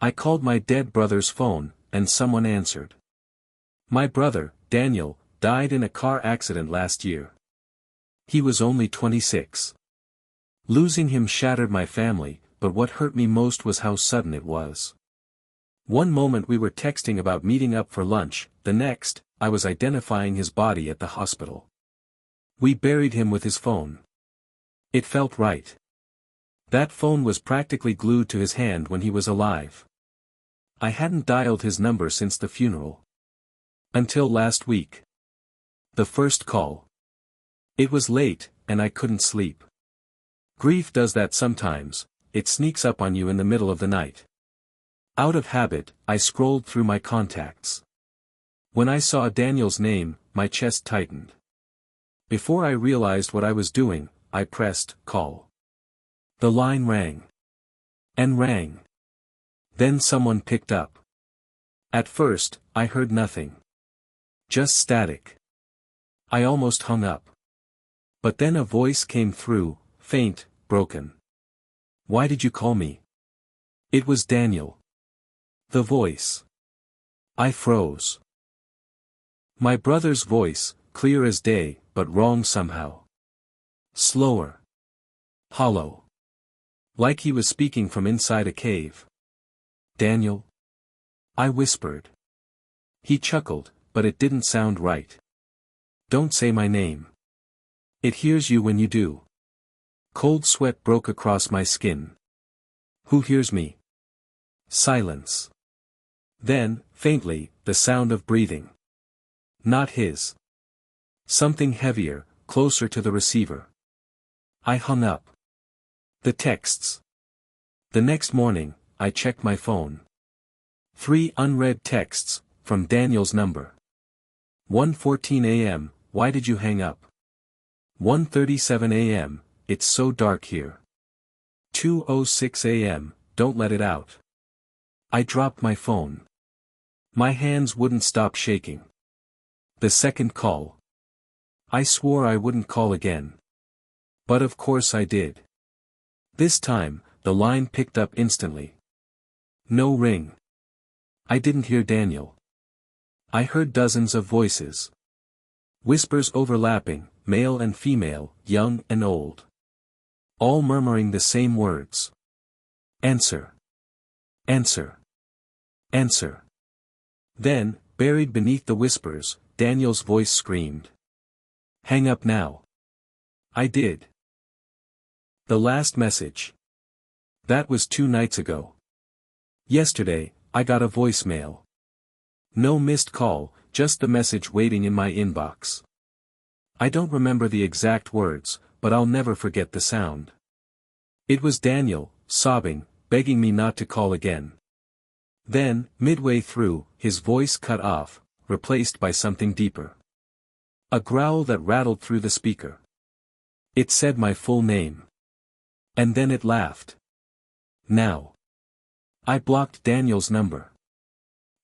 I called my dead brother's phone, and someone answered. My brother, Daniel, died in a car accident last year. He was only 26. Losing him shattered my family, but what hurt me most was how sudden it was. One moment we were texting about meeting up for lunch, the next, I was identifying his body at the hospital. We buried him with his phone. It felt right. That phone was practically glued to his hand when he was alive. I hadn't dialed his number since the funeral. Until last week. The first call. It was late, and I couldn't sleep. Grief does that sometimes, it sneaks up on you in the middle of the night. Out of habit, I scrolled through my contacts. When I saw Daniel's name, my chest tightened. Before I realized what I was doing, I pressed call. The line rang. And rang. Then someone picked up. At first, I heard nothing. Just static. I almost hung up. But then a voice came through, faint, broken. Why did you call me? It was Daniel. The voice. I froze. My brother's voice, clear as day, but wrong somehow. Slower. Hollow. Like he was speaking from inside a cave. Daniel? I whispered. He chuckled, but it didn't sound right. Don't say my name. It hears you when you do. Cold sweat broke across my skin. Who hears me? Silence. Then, faintly, the sound of breathing. Not his. Something heavier, closer to the receiver. I hung up. The texts. The next morning, I checked my phone. 3 unread texts, from Daniel's number. 1:14 a.m., why did you hang up? 1:37 a.m., it's so dark here. 2:06 a.m., don't let it out. I dropped my phone. My hands wouldn't stop shaking. The second call. I swore I wouldn't call again. But of course I did. This time, the line picked up instantly. No ring. I didn't hear Daniel. I heard dozens of voices. Whispers overlapping, male and female, young and old. All murmuring the same words. Answer. Answer. Answer. Then, buried beneath the whispers, Daniel's voice screamed. Hang up now. I did. The last message. That was 2 nights ago. Yesterday, I got a voicemail. No missed call, just the message waiting in my inbox. I don't remember the exact words, but I'll never forget the sound. It was Daniel, sobbing, begging me not to call again. Then, midway through, his voice cut off, replaced by something deeper. A growl that rattled through the speaker. It said my full name. And then it laughed. Now. I blocked Daniel's number.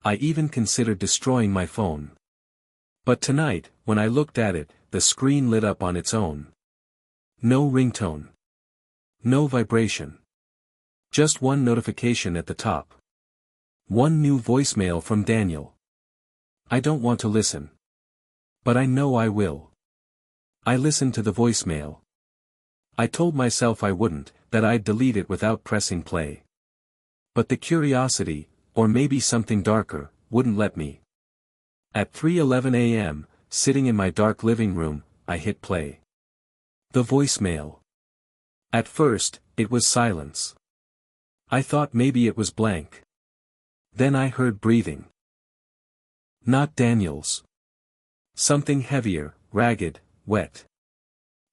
I even considered destroying my phone. But tonight, when I looked at it, the screen lit up on its own. No ringtone. No vibration. Just one notification at the top. One new voicemail from Daniel. I don't want to listen. But I know I will. I listened to the voicemail. I told myself I wouldn't, that I'd delete it without pressing play. But the curiosity, or maybe something darker, wouldn't let me. At 3:11 a.m., sitting in my dark living room, I hit play. The voicemail. At first, it was silence. I thought maybe it was blank. Then I heard breathing. Not Daniel's. Something heavier, ragged, wet.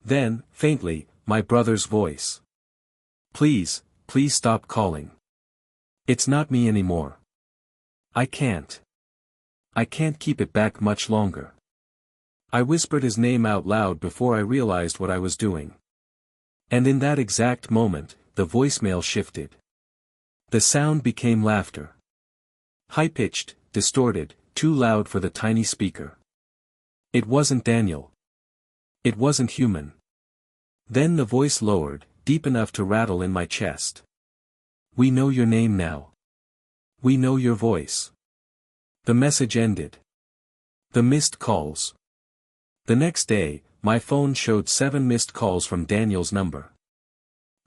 Then, faintly, my brother's voice. Please, please stop calling. It's not me anymore. I can't keep it back much longer. I whispered his name out loud before I realized what I was doing. And in that exact moment, the voicemail shifted. The sound became laughter. High-pitched, distorted, too loud for the tiny speaker. It wasn't Daniel. It wasn't human. Then the voice lowered, deep enough to rattle in my chest. We know your name now. We know your voice. The message ended. The missed calls. The next day, my phone showed 7 missed calls from Daniel's number.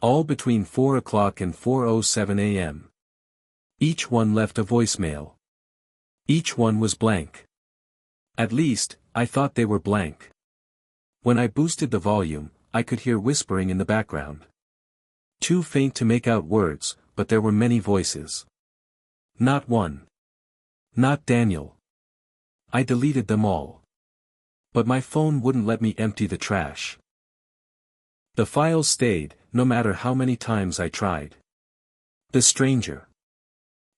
All between 4 o'clock and 4:07 a.m. Each one left a voicemail. Each one was blank. At least, I thought they were blank. When I boosted the volume, I could hear whispering in the background. Too faint to make out words, but there were many voices. Not one. Not Daniel. I deleted them all. But my phone wouldn't let me empty the trash. The files stayed, no matter how many times I tried. The stranger.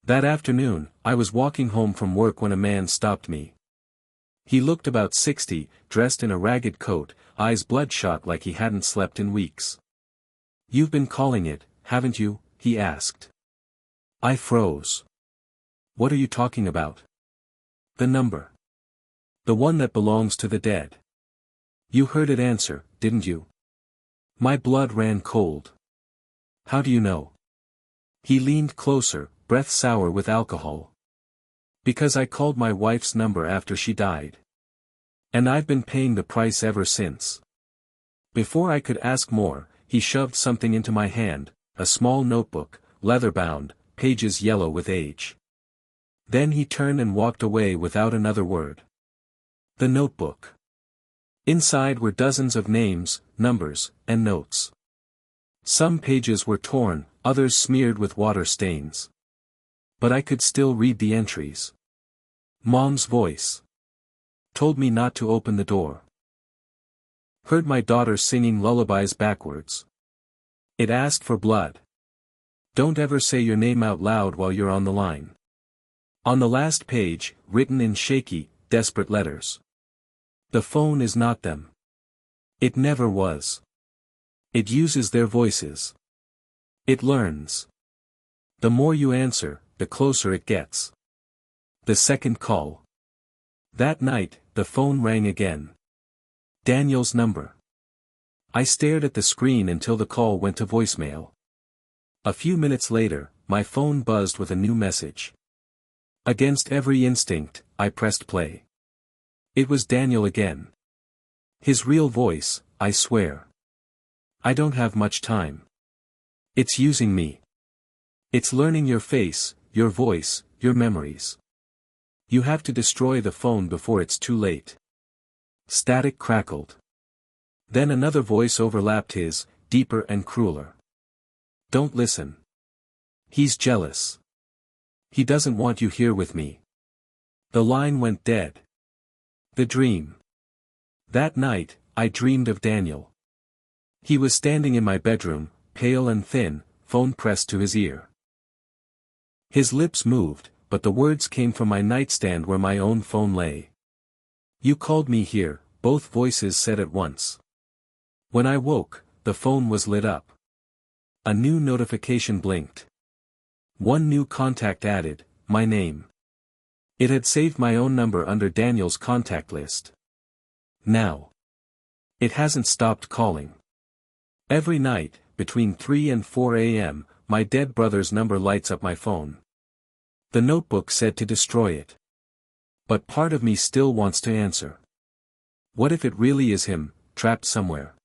That afternoon, I was walking home from work when a man stopped me. He looked about 60, dressed in a ragged coat, eyes bloodshot like he hadn't slept in weeks. "You've been calling it, haven't you?" he asked. I froze. "What are you talking about?" "The number. The one that belongs to the dead. You heard it answer, didn't you?" My blood ran cold. "How do you know?" He leaned closer, breath sour with alcohol. "Because I called my wife's number after she died. And I've been paying the price ever since." Before I could ask more, he shoved something into my hand, a small notebook, leather-bound, pages yellow with age. Then he turned and walked away without another word. The notebook. Inside were dozens of names, numbers, and notes. Some pages were torn, others smeared with water stains. But I could still read the entries. Mom's voice. Told me not to open the door. Heard my daughter singing lullabies backwards. It asked for blood. Don't ever say your name out loud while you're on the line. On the last page, written in shaky, desperate letters. The phone is not them. It never was. It uses their voices. It learns. The more you answer, the closer it gets. The second call. That night, the phone rang again. Daniel's number. I stared at the screen until the call went to voicemail. A few minutes later, my phone buzzed with a new message. Against every instinct, I pressed play. It was Daniel again. His real voice, I swear. "I don't have much time. It's using me. It's learning your face, your voice, your memories. You have to destroy the phone before it's too late." Static crackled. Then another voice overlapped his, deeper and crueler. "Don't listen. He's jealous. He doesn't want you here with me." The line went dead. The dream. That night, I dreamed of Daniel. He was standing in my bedroom, pale and thin, phone pressed to his ear. His lips moved, but the words came from my nightstand where my own phone lay. "You called me here," both voices said at once. When I woke, the phone was lit up. A new notification blinked. One new contact added, my name. It had saved my own number under Daniel's contact list. Now. It hasn't stopped calling. Every night, between 3 and 4 a.m., my dead brother's number lights up my phone. The notebook said to destroy it. But part of me still wants to answer. What if it really is him, trapped somewhere?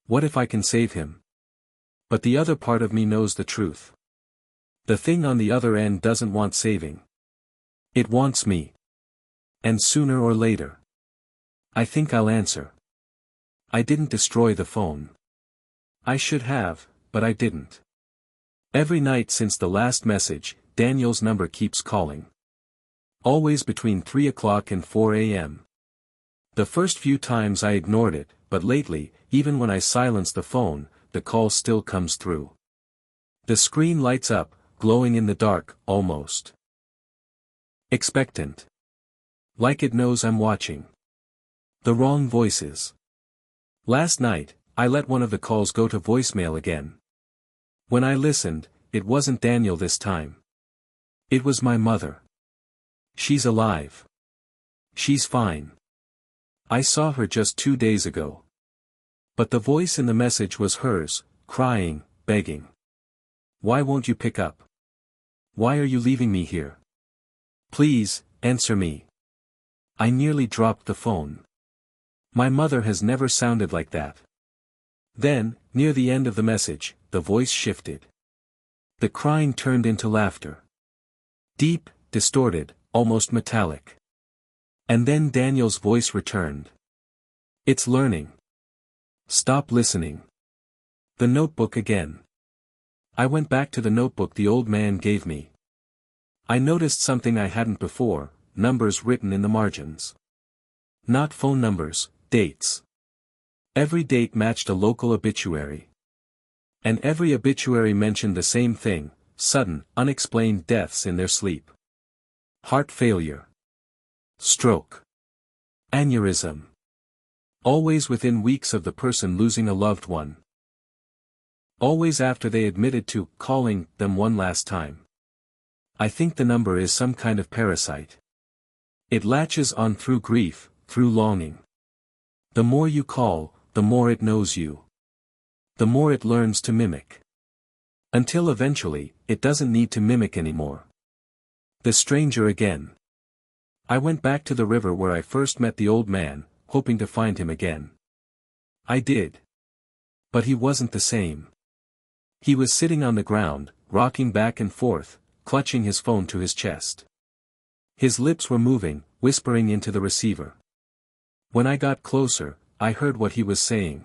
What if I can save him? But the other part of me knows the truth. The thing on the other end doesn't want saving. It wants me. And sooner or later. I think I'll answer. I didn't destroy the phone. I should have, but I didn't. Every night since the last message, Daniel's number keeps calling. Always between 3 o'clock and 4 a.m. The first few times I ignored it, but lately, even when I silence the phone, the call still comes through. The screen lights up, glowing in the dark, almost expectant. Like it knows I'm watching. The wrong voices. Last night, I let one of the calls go to voicemail again. When I listened, it wasn't Daniel this time. It was my mother. She's alive. She's fine. I saw her just 2 days ago. But the voice in the message was hers, crying, begging. "Why won't you pick up? Why are you leaving me here? Please, answer me. I nearly dropped the phone. My mother has never sounded like that. Then, near the end of the message, the voice shifted. The crying turned into laughter. Deep, distorted, almost metallic. And then Daniel's voice returned. It's learning. Stop listening. The notebook again. I went back to the notebook the old man gave me. I noticed something I hadn't before, numbers written in the margins. Not phone numbers, dates. Every date matched a local obituary. And every obituary mentioned the same thing: sudden, unexplained deaths in their sleep. Heart failure. Stroke. Aneurysm. Always within weeks of the person losing a loved one. Always after they admitted to calling them one last time. I think the number is some kind of parasite. It latches on through grief, through longing. The more you call, the more it knows you. The more it learns to mimic. Until eventually, it doesn't need to mimic anymore. The stranger again. I went back to the river where I first met the old man, hoping to find him again. I did. But he wasn't the same. He was sitting on the ground, rocking back and forth, clutching his phone to his chest. His lips were moving, whispering into the receiver. When I got closer, I heard what he was saying.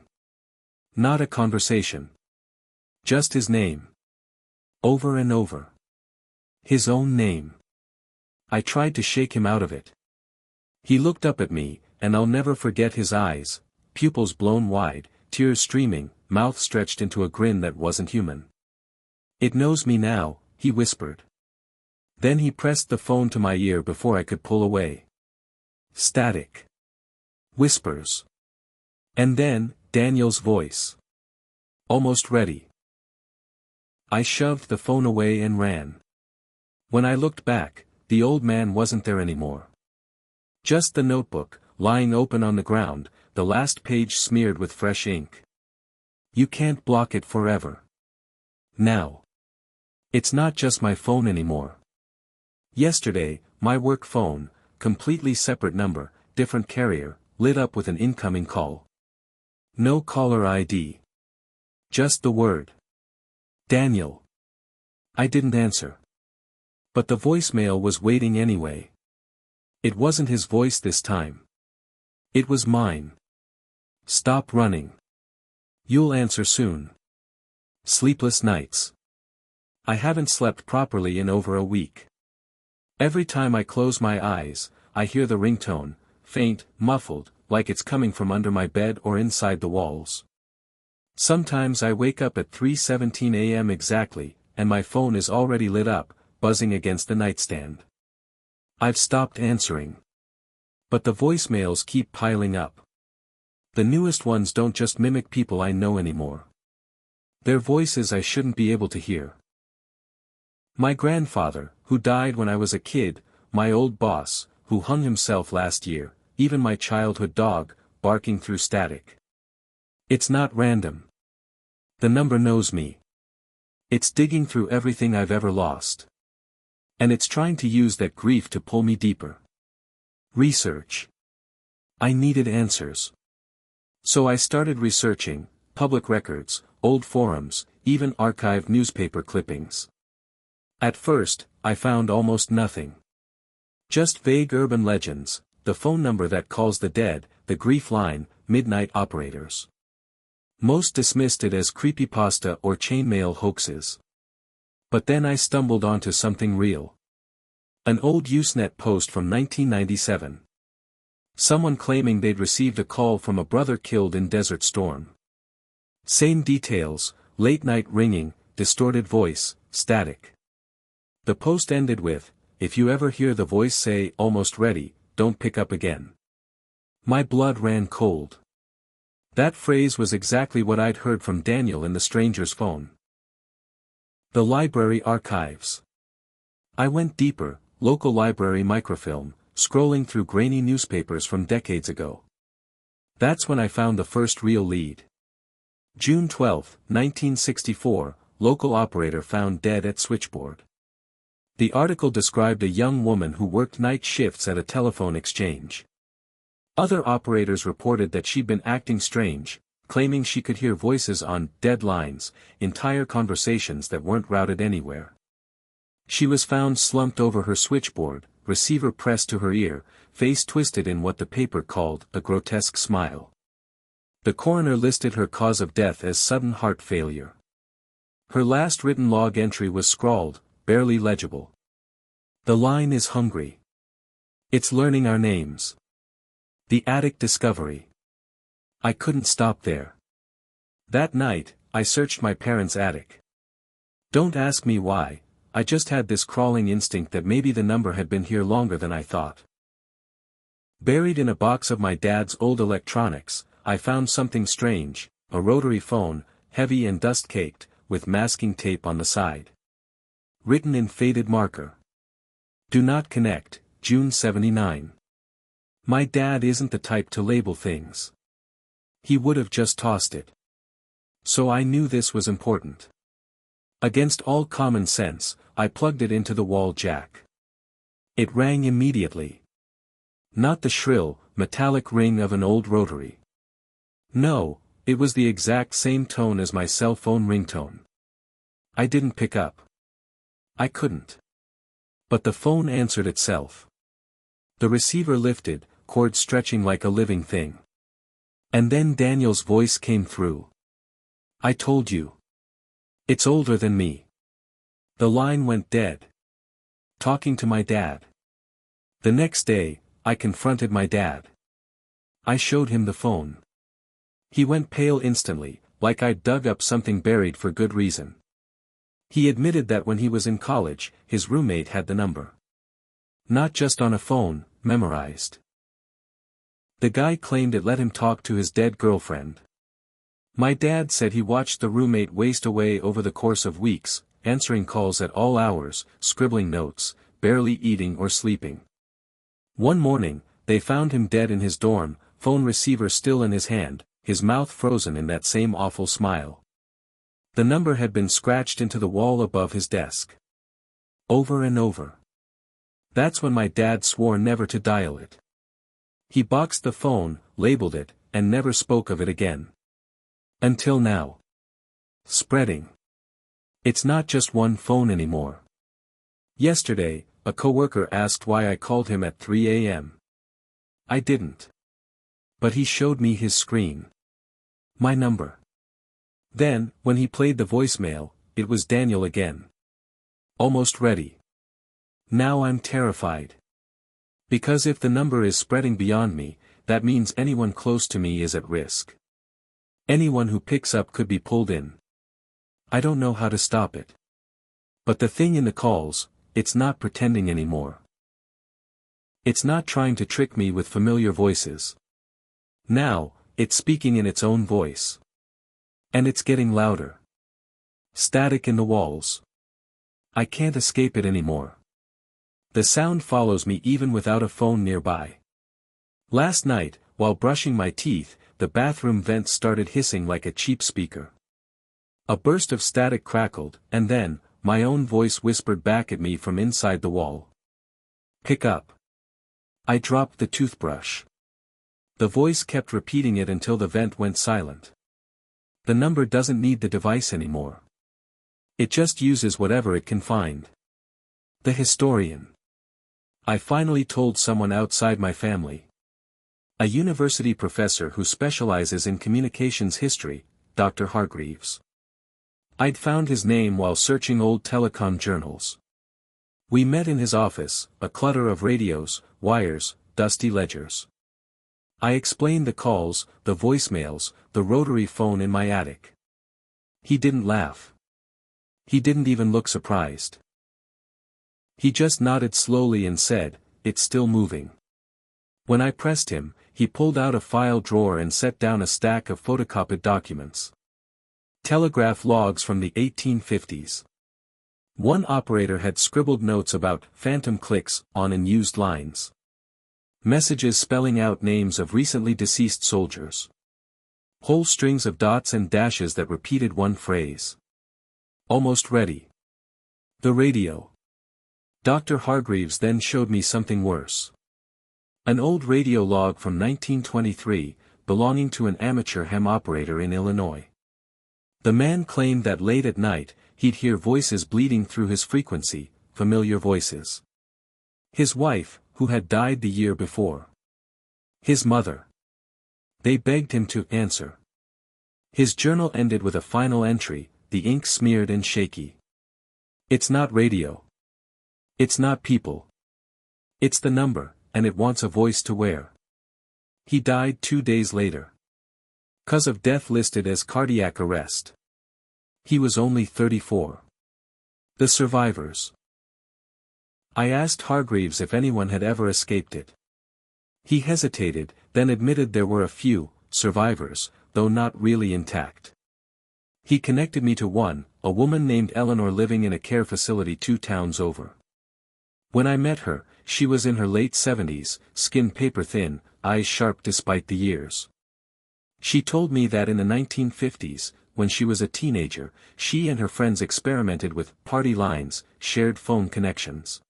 Not a conversation. Just his name. Over and over. His own name. I tried to shake him out of it. He looked up at me, and I'll never forget his eyes, pupils blown wide, tears streaming, mouth stretched into a grin that wasn't human. It knows me now, he whispered. Then he pressed the phone to my ear before I could pull away. Static. Whispers. And then, Daniel's voice. Almost ready. I shoved the phone away and ran. When I looked back, the old man wasn't there anymore. Just the notebook, lying open on the ground, the last page smeared with fresh ink. You can't block it forever. Now. It's not just my phone anymore. Yesterday, my work phone, completely separate number, different carrier, lit up with an incoming call. No caller ID. Just the word. Daniel. I didn't answer. But the voicemail was waiting anyway. It wasn't his voice this time. It was mine. Stop running. You'll answer soon. Sleepless nights. I haven't slept properly in over a week. Every time I close my eyes, I hear the ringtone, faint, muffled, like it's coming from under my bed or inside the walls. Sometimes I wake up at 3:17 a.m. exactly, and my phone is already lit up, buzzing against the nightstand. I've stopped answering. But the voicemails keep piling up. The newest ones don't just mimic people I know anymore. They're voices I shouldn't be able to hear. My grandfather, who died when I was a kid, my old boss, who hung himself last year, even my childhood dog, barking through static. It's not random. The number knows me. It's digging through everything I've ever lost. And it's trying to use that grief to pull me deeper. Research. I needed answers. So I started researching, public records, old forums, even archived newspaper clippings. At first, I found almost nothing. Just vague urban legends, the phone number that calls the dead, the grief line, midnight operators. Most dismissed it as creepypasta or chainmail hoaxes. But then I stumbled onto something real. An old Usenet post from 1997. Someone claiming they'd received a call from a brother killed in Desert Storm. Same details, late night ringing, distorted voice, static. The post ended with, "If you ever hear the voice say, 'almost ready,' don't pick up again." My blood ran cold. That phrase was exactly what I'd heard from Daniel in the stranger's phone. The library archives. I went deeper, local library microfilm, scrolling through grainy newspapers from decades ago. That's when I found the first real lead. June 12, 1964, local operator found dead at switchboard. The article described a young woman who worked night shifts at a telephone exchange. Other operators reported that she'd been acting strange, claiming she could hear voices on dead lines, entire conversations that weren't routed anywhere. She was found slumped over her switchboard, receiver pressed to her ear, face twisted in what the paper called a grotesque smile. The coroner listed her cause of death as sudden heart failure. Her last written log entry was scrawled, barely legible. The line is hungry. It's learning our names. The attic discovery. I couldn't stop there. That night, I searched my parents' attic. Don't ask me why, I just had this crawling instinct that maybe the number had been here longer than I thought. Buried in a box of my dad's old electronics, I found something strange, a rotary phone, heavy and dust-caked, with masking tape on the side. Written in faded marker. Do not connect, June 79. My dad isn't the type to label things. He would have just tossed it. So I knew this was important. Against all common sense, I plugged it into the wall jack. It rang immediately. Not the shrill, metallic ring of an old rotary. No, it was the exact same tone as my cell phone ringtone. I didn't pick up. I couldn't. But the phone answered itself. The receiver lifted, cord stretching like a living thing. And then Daniel's voice came through. I told you. It's older than me. The line went dead. Talking to my dad. The next day, I confronted my dad. I showed him the phone. He went pale instantly, like I'd dug up something buried for good reason. He admitted that when he was in college, his roommate had the number. Not just on a phone, memorized. The guy claimed it let him talk to his dead girlfriend. My dad said he watched the roommate waste away over the course of weeks, answering calls at all hours, scribbling notes, barely eating or sleeping. One morning, they found him dead in his dorm, phone receiver still in his hand, his mouth frozen in that same awful smile. The number had been scratched into the wall above his desk. Over and over. That's when my dad swore never to dial it. He boxed the phone, labeled it, and never spoke of it again. Until now. Spreading. It's not just one phone anymore. Yesterday, a coworker asked why I called him at 3 a.m. I didn't. But he showed me his screen. My number. Then, when he played the voicemail, it was Daniel again. Almost ready. Now I'm terrified. Because if the number is spreading beyond me, that means anyone close to me is at risk. Anyone who picks up could be pulled in. I don't know how to stop it. But the thing in the calls, it's not pretending anymore. It's not trying to trick me with familiar voices. Now, it's speaking in its own voice. And it's getting louder. Static in the walls. I can't escape it anymore. The sound follows me even without a phone nearby. Last night, while brushing my teeth, the bathroom vent started hissing like a cheap speaker. A burst of static crackled, and then, my own voice whispered back at me from inside the wall. Pick up. I dropped the toothbrush. The voice kept repeating it until the vent went silent. The number doesn't need the device anymore. It just uses whatever it can find. The historian. I finally told someone outside my family. A university professor who specializes in communications history, Dr. Hargreaves. I'd found his name while searching old telecom journals. We met in his office, a clutter of radios, wires, dusty ledgers. I explained the calls, the voicemails, the rotary phone in my attic. He didn't laugh. He didn't even look surprised. He just nodded slowly and said, "It's still moving." When I pressed him, he pulled out a file drawer and set down a stack of photocopied documents. Telegraph logs from the 1850s. One operator had scribbled notes about phantom clicks on unused lines. Messages spelling out names of recently deceased soldiers. Whole strings of dots and dashes that repeated one phrase. Almost ready. The radio. Dr. Hargreaves then showed me something worse. An old radio log from 1923, belonging to an amateur hem operator in Illinois. The man claimed that late at night, he'd hear voices bleeding through his frequency, familiar voices. His wife, who had died the year before. His mother. They begged him to answer. His journal ended with a final entry, the ink smeared and shaky. It's not radio. It's not people. It's the number, and it wants a voice to wear. He died 2 days later. Cause of death listed as cardiac arrest. He was only 34. The survivors. I asked Hargreaves if anyone had ever escaped it. He hesitated, then admitted there were a few survivors, though not really intact. He connected me to one, a woman named Eleanor living in a care facility 2 towns over. When I met her, she was in her late 70s, skin paper-thin, eyes sharp despite the years. She told me that in the 1950s, when she was a teenager, she and her friends experimented with party lines, shared phone connections.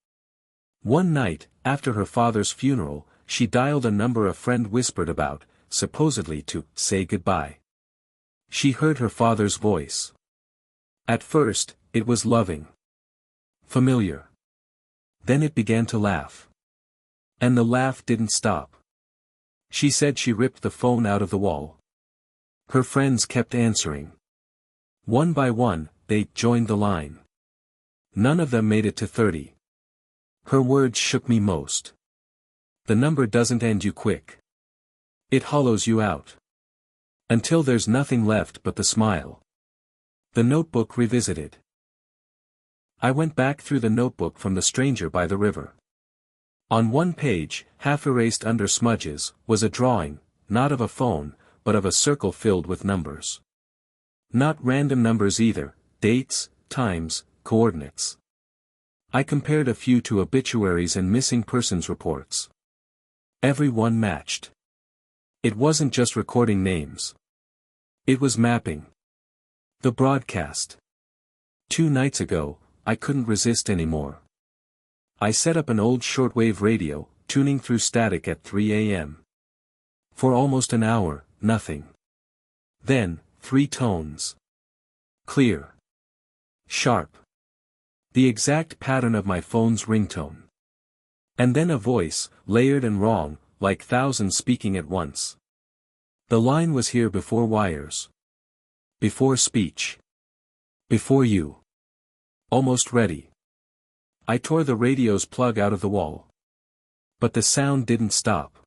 One night, after her father's funeral, she dialed a number a friend whispered about, supposedly to say goodbye. She heard her father's voice. At first, it was loving. Familiar. Then it began to laugh. And the laugh didn't stop. She said she ripped the phone out of the wall. Her friends kept answering. One by one, they joined the line. None of them made it to 30. Her words shook me most. The number doesn't end you quick. It hollows you out. Until there's nothing left but the smile. The notebook revisited. I went back through the notebook from the stranger by the river. On one page, half erased under smudges, was a drawing, not of a phone, but of a circle filled with numbers. Not random numbers either, dates, times, coordinates. I compared a few to obituaries and missing persons reports. Every one matched. It wasn't just recording names. It was mapping. The broadcast. 2 nights ago, I couldn't resist anymore. I set up an old shortwave radio, tuning through static at 3 a.m. For almost an hour, nothing. Then, 3 tones. Clear. Sharp. The exact pattern of my phone's ringtone. And then a voice, layered and wrong, like thousands speaking at once. The line was here before wires. Before speech. Before you. Almost ready. I tore the radio's plug out of the wall. But the sound didn't stop.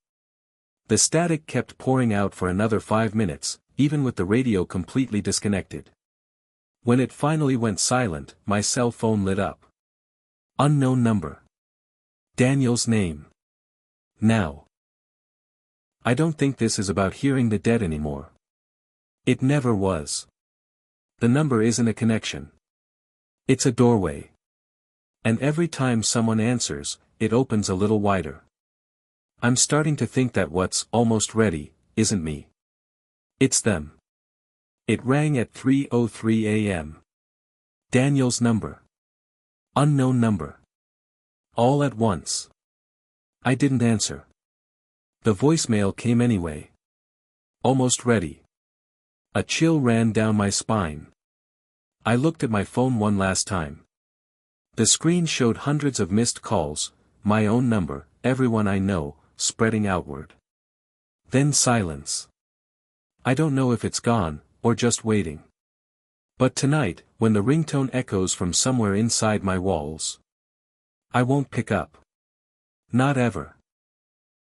The static kept pouring out for another 5 minutes, even with the radio completely disconnected. When it finally went silent, my cell phone lit up. Unknown number. Daniel's name. Now. I don't think this is about hearing the dead anymore. It never was. The number isn't a connection. It's a doorway. And every time someone answers, it opens a little wider. I'm starting to think that what's almost ready isn't me. It's them. It rang at 3:03 a.m. Daniel's number. Unknown number. All at once. I didn't answer. The voicemail came anyway. Almost ready. A chill ran down my spine. I looked at my phone one last time. The screen showed hundreds of missed calls, my own number, everyone I know, spreading outward. Then silence. I don't know if it's gone, or just waiting. But tonight, when the ringtone echoes from somewhere inside my walls, I won't pick up. Not ever.